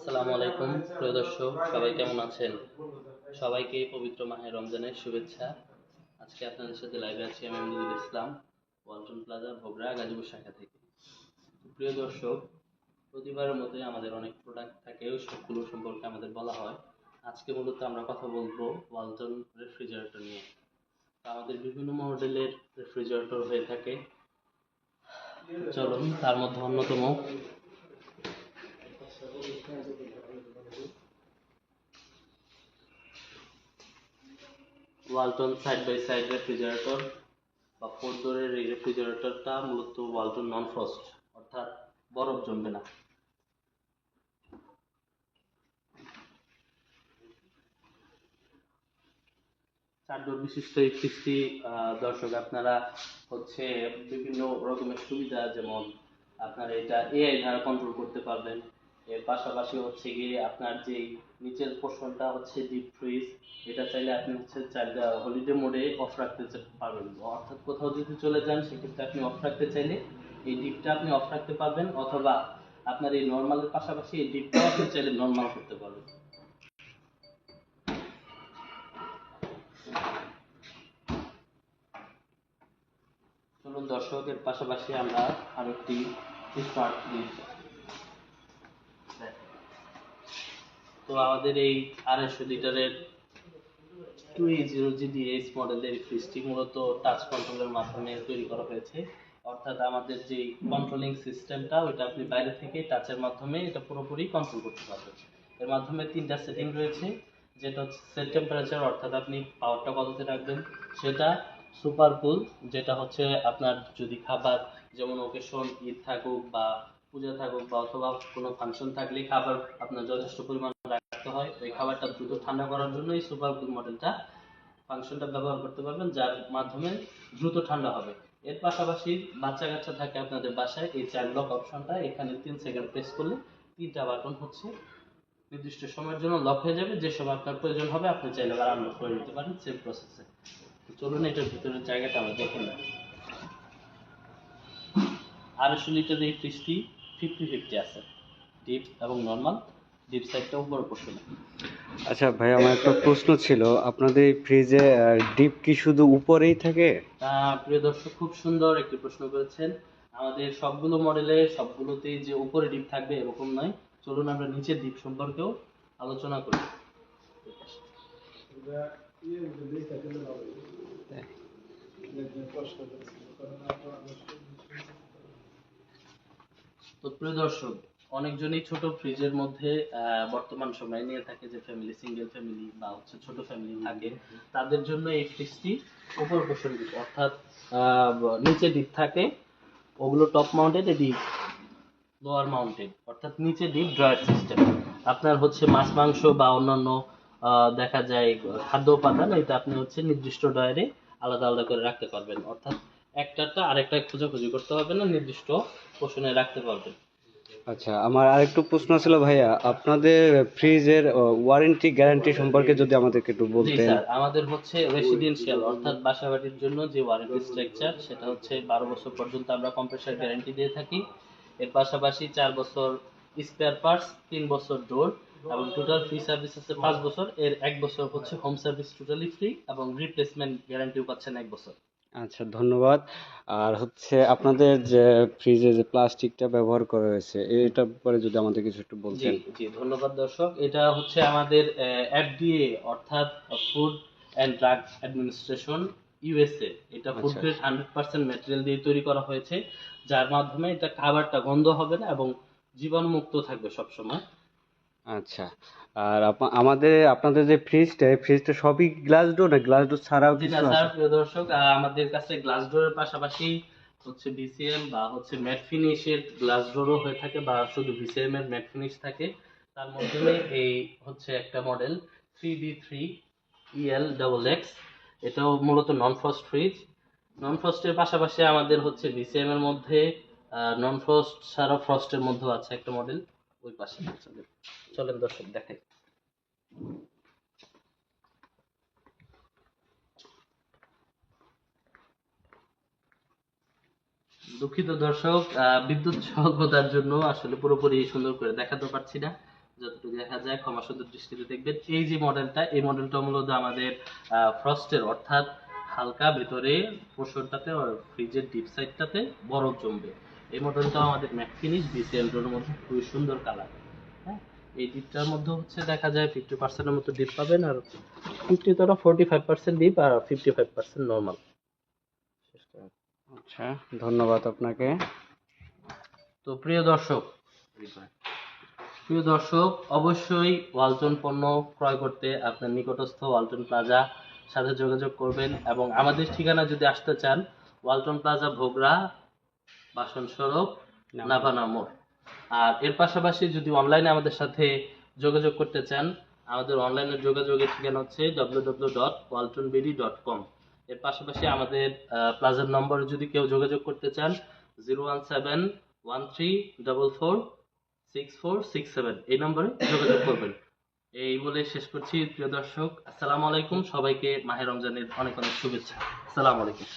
আসসালামু আলাইকুম প্রিয় দর্শক, সবাই কেমন আছেন? সবাইকে পবিত্র মাহে রমজানের শুভেচ্ছা। আজকে আপনাদের সাথে লাইভে আছি আমি আমিনুল ইসলাম, ওয়ালটন প্লাজা ভোগড়া গাজীপুর শাখা থেকে। প্রিয় দর্শক, প্রতিবারের মতোই আমাদের অনেক প্রোডাক্ট থাকে, সবগুলো সম্পর্কে আমাদের বলা হয়। আজকে মূলত আমরা কথা বলবো ওয়ালটন রেফ্রিজারেটর নিয়ে। আমাদের বিভিন্ন মডেলের রেফ্রিজারেটর হয়ে থাকে। চলুন, তার মধ্যে অন্যতম Walton side by side refrigerator বা 4 ডোরের এই রেফ্রিজারেটরটা মূলত ওয়ালটন নন ফ্রস্ট, অর্থাৎ বরফ জমবে না। 4 ডোর বিশিষ্ট এই ফ্রিজটি দর্শক আপনারা হচ্ছে বিভিন্ন রকমের সুবিধা, যেমন আপনারা এটা এআই দ্বারা কন্ট্রোল করতে পারবেন। এর পাশাপাশি হচ্ছে গিয়ে আপনার যে নিচের পোর্শনটা হচ্ছে ডিপ ফ্রিজ, এটা চাইলে আপনি হচ্ছে হলিডে মোডে অফ রাখতে পারবেন, অর্থাৎ কোথাও যদি চলে যান সেক্ষেত্রে আপনি অফ রাখতে চাইলে এই ডিপটা আপনি অফ রাখতে পারবেন, অথবা আপনার এই নর্মালের পাশাপাশি এই ডিপটাও আপনি চাইলে নর্মাল করতে পারবেন। চলুন দর্শকের পাশাপাশি আমরা আরো একটি স্মার্ট ফ্রিজ। তো আমাদের এই 250 লিটারের 280GDH মডেলের ফ্রিজটি মূলত টাচ কন্ট্রোলের মাধ্যমে তৈরি করা হয়েছে, অর্থাৎ আমাদের যে কন্ট্রোলিং সিস্টেমটা ওইটা আপনি বাইরে থেকে টাচের মাধ্যমে এটা পুরোপুরি কন্ট্রোল করতে পারবেন। এর মাধ্যমে 3টা সেটিং রয়েছে, যেটা হচ্ছে সেট টেম্পারেচার, অর্থাৎ আপনি পাওয়ারটা কততে রাখবেন সেটা। সুপার কুল, যেটা হচ্ছে আপনার যদি খাবার, যেমন ওকেশন, ঈদ থাকুক বা পূজা থাকুক বা অথবা কোনো ফাংশন থাকলে খাবার আপনার যথেষ্ট পরিমাণ রাখতে হয়, ওই খাবারটা দ্রুত ঠান্ডা করার জন্য এই সুপার কুল মডেলটা ফাংশনটা ব্যবহার করতে পারবেন, যার মাধ্যমে দ্রুত ঠান্ডা হবে। এর পাশাপাশি বাচ্চা কাচ্চা থাকে আপনাদের বাসায়, এই চাইল্ড লক অপশনটা এখানে 3 সেকেন্ড প্রেস করলে 3টা বাটন হচ্ছে নির্দিষ্ট সময়ের জন্য লক হয়ে যাবে, যে সময় আপনার প্রয়োজন হবে আপনি চাইলে আবার আনলক করে নিতে পারেন সেম প্রসেসে। চলুন এটার ভিতরের জায়গাটা আমরা দেখে নিই। 250 লিটার এই ফ্রিজটি 50-50 আছে, ডিপ এবং নর্মাল। ডিপ সাইডটা উপরে পোর্শনে। আচ্ছা ভাই, আমার একটা প্রশ্ন ছিল, আপনাদের এই ফ্রিজে ডিপ কি শুধু উপরেই থাকে? প্রিয় দর্শক, খুব সুন্দর একটি প্রশ্ন করেছেন। আমাদের সবগুলো মডেলে সবগুলোতেই যে উপরে ডিপ থাকবে এরকম নয়। চলুন আমরা নিচের ডিপ সম্পর্কেও আলোচনা করি। তো প্রিয় দর্শক, অনেকজনই ছোট ফ্রিজের মধ্যে বর্তমান সময়ে নিয়ে থাকে, যে ফ্যামিলি, সিঙ্গেল ফ্যামিলি বা হচ্ছে ছোট ফ্যামিলি থাকে, তাদের জন্য এই ফ্রিজটি উপর পোষণ ডিপ, অর্থাৎ নিচে ডিপ থাকে, ওগুলো টপ মাউন্টেড, এটি লোয়ার মাউন্টেড, অর্থাৎ নিচে ডিপ ড্রয়ার সিস্টেম। আপনার হচ্ছে মাছ মাংস বা অন্যান্য দেখা যায় খাদ্য উপাদান, এটা আপনি হচ্ছে নির্দিষ্ট ড্রয়ারে আলাদা আলাদা করে রাখতে পারবেন, অর্থাৎ একটাটা আরেকটা খোঁজাখুঁজি করতে হবে না, নির্দিষ্ট পোষণে রাখতে পারবেন। আচ্ছা, আমার আরেকটু প্রশ্ন ছিল ভাইয়া, আপনাদের ফ্রিজের ওয়ারেন্টি গ্যারান্টি সম্পর্কে যদি আমাদেরকে একটু জি বলতেন। স্যার, আমাদের হচ্ছে রেসিডেন্সিয়াল, অর্থাৎ বাসাবাড়ির জন্য যে ওয়ারেন্টি স্ট্রাকচার, সেটা হচ্ছে 12 বছর পর্যন্ত আমরা কম্প্রেসার গ্যারান্টি দিয়ে থাকি। এর পাশাপাশি 4 বছর স্পেয়ার পার্টস, 3 বছর ডোর, এবং টোটাল ফ্রি সার্ভিস আছে 5 বছর। এর 1 বছর হচ্ছে হোম সার্ভিস টোটালি ফ্রি, এবং রিপ্লেসমেন্ট গ্যারান্টিও পাচ্ছেন 1 বছর। আচ্ছা, ধন্যবাদ। আর হচ্ছে আপনাদের যে ফ্রিজে যে প্লাস্টিকটা ব্যবহার করা হয়েছে, এটার পরে যদি আমাদের কিছু একটু জি বলতেন। জি, ধন্যবাদ দর্শক। এটা হচ্ছে আমাদের এফডিএ, অর্থাৎ food and drug administration, USA, এটা ফুড আচ্ছা গ্রেড 100% ম্যাটেরিয়াল দিয়ে তৈরি করা হয়েছে, যার মাধ্যমে এটা খাবারটা গন্ধ হবে না এবং জীবাণুমুক্ত থাকবে সবসময়। আচ্ছা। আর আপনাদের যে ফ্রিজটা, এই ফ্রিজটা সবই গ্লাস ডোর, না গ্লাস ডোর ছাড়াও জি না কিছু স্যার, আছে? প্রিয় দর্শক, আমাদের কাছে গ্লাস ডোরের পাশাপাশি হচ্ছে ভিসিএম বা হচ্ছে ম্যাট ফিনিশের গ্লাস ডোরও হয়ে থাকে, বা শুধু ভিসিএম এর ম্যাট ফিনিশ থাকে। তার মধ্যে এই হচ্ছে একটা মডেল 3D3 EL XX, এটাও মূলত নন ফ্রস্ট ফ্রিজ। নন ফ্রস্টের পাশাপাশি আমাদের হচ্ছে ভিসিএম এর মধ্যে নন ফ্রস্ট ছাড়া ফ্রস্টের মধ্যেও আছে একটা মডেল, ওই পাশে। চলেন চলেন দর্শক দেখাই। দুঃখিত দর্শক, বিদ্যুৎ স্বল্পতার জন্য আসলে পুরোপুরি সুন্দর করে দেখাতে পারছি না। যতটুকু দেখা যায় ক্ষমা সুন্দর দৃষ্টিতে দেখবেন। এই যে মডেলটা, এই মডেলটা মূলত আমাদের ফ্রস্টের, অর্থাৎ হালকা ভেতরে পোর্শনটাতে ফ্রিজের ডিপ সাইডটাতে বরফ জমবে। এই মডেলটা আমাদের ম্যাট ফিনিশ বিসিএল এর মধ্যে খুবই সুন্দর কালার। হ্যাঁ, এই ডিপটার মধ্যে হচ্ছে দেখা যায় 50% এর মতো ডিপ পাবেন, আর 45% ডিপ আর 55% নরমাল। আচ্ছা, ধন্যবাদ আপনাকে। তো প্রিয় দর্শক, অবশ্যই ওয়ালটন পণ্য ক্রয় করতে আপনার নিকটস্থ ওয়ালটন প্লাজা সাথে যোগাযোগ করবেন, এবং আমাদের ঠিকানা যদি আসতে চান, ওয়ালটন প্লাজা ভোগড়া, বাসন সড়ক, নাভানা মোড়। আর এর পাশাপাশি যদি অনলাইনে আমাদের সাথে যোগাযোগ করতে চান, আমাদের অনলাইনে যোগাযোগের ঠিকানা হচ্ছে www.waltonbd.com। এর পাশাপাশি আমাদের প্লাজার নম্বরে যদি কেউ যোগাযোগ করতে চান, 01713446467, এই নম্বরে যোগাযোগ করবেন। এই বলে শেষ করছি প্রিয় দর্শক। আসসালামু আলাইকুম, সবাইকে মাহে রমজানের অনেক অনেক শুভেচ্ছা। আসসালামু আলাইকুম।